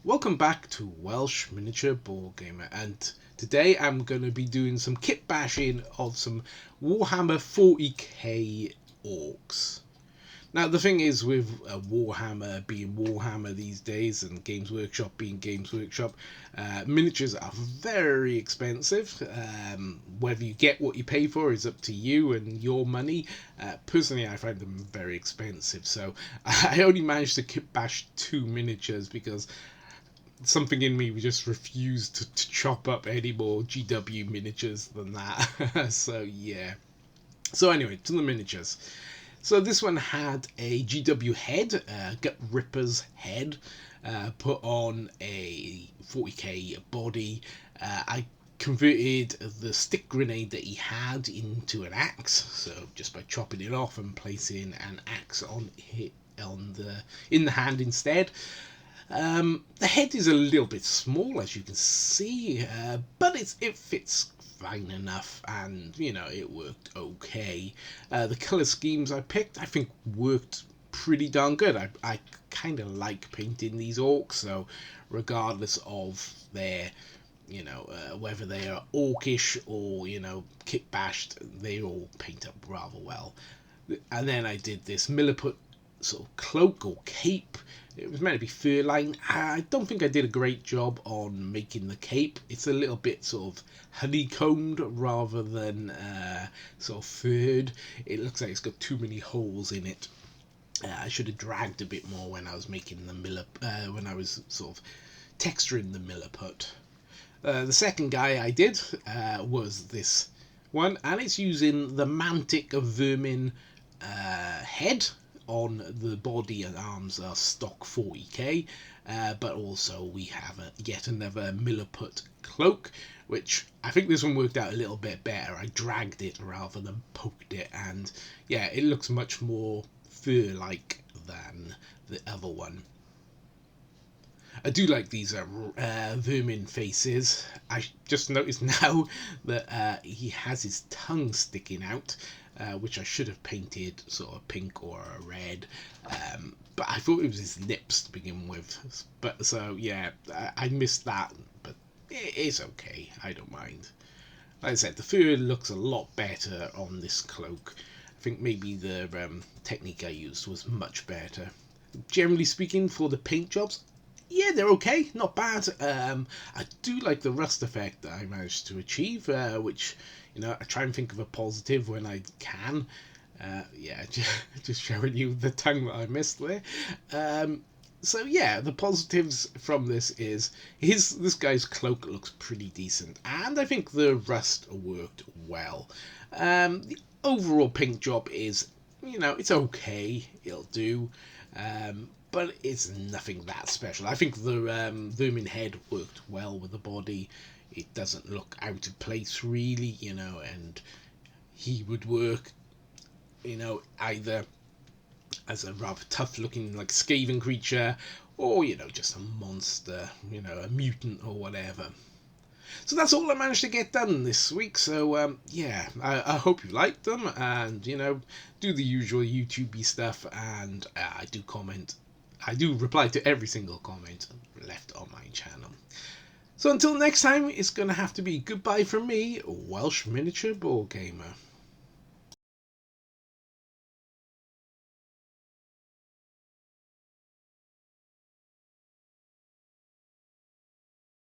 Welcome back to Welsh Miniature Board Gamer, and today I'm going to be doing some kit bashing of some Warhammer 40k orcs. Now the thing is with Warhammer being Warhammer these days and Games Workshop being Games Workshop, miniatures are very expensive. Whether you get what you pay for is up to you and your money. Personally, I find them very expensive, so I only managed to kit bash 2 miniatures because something in me just refused to chop up any more GW miniatures than that. So yeah. So anyway, to the miniatures. So this one had a GW head, Gut Ripper's head, put on a 40k body. I converted the stick grenade that he had into an axe, so just by chopping it off and placing an axe in the hand instead. The head is a little bit small, as you can see, but it fits fine enough, and it worked okay. The color schemes I picked, I think, worked pretty darn good. I kind of like painting these orcs, so regardless of their whether they are orcish or kit bashed, they all paint up rather well. And then I did this milliput sort of cloak or cape. It was meant to be fur-lined. I don't think I did a great job on making the cape. It's a little bit sort of honeycombed rather than sort of furred. It looks like it's got too many holes in it. I should have dragged a bit more when I was making the when I was sort of texturing the milliput. The second guy I did was this one, and it's using the Mantic of Vermin head. On the body and arms are stock 40k, but also we have yet another milliput cloak, which I think this one worked out a little bit better. I dragged it rather than poked it, and yeah, it looks much more fur-like than the other one. I do like these vermin faces. I just noticed now that he has his tongue sticking out, which I should have painted sort of pink or a red. But I thought it was his lips to begin with. But so yeah, I missed that. But it's okay. I don't mind. Like I said, the fur looks a lot better on this cloak. I think maybe the technique I used was much better. Generally speaking, for the paint jobs, yeah, they're okay, not bad. I do like the rust effect that I managed to achieve, which, I try and think of a positive when I can. Yeah, just showing you the tongue that I missed there. So yeah, the positives from this is this guy's cloak looks pretty decent, and I think the rust worked well. The overall paint job is, it's okay, it'll do. But it's nothing that special. I think the vermin head worked well with the body. It doesn't look out of place really, and he would work, either as a rather tough looking like Skaven creature, or just a monster, a mutant or whatever. So that's all I managed to get done this week. So yeah, I hope you liked them, and do the usual YouTubey stuff, and I do comment. I do reply to every single comment left on my channel. So until next time, it's going to have to be goodbye from me, Welsh Miniature Board Gamer.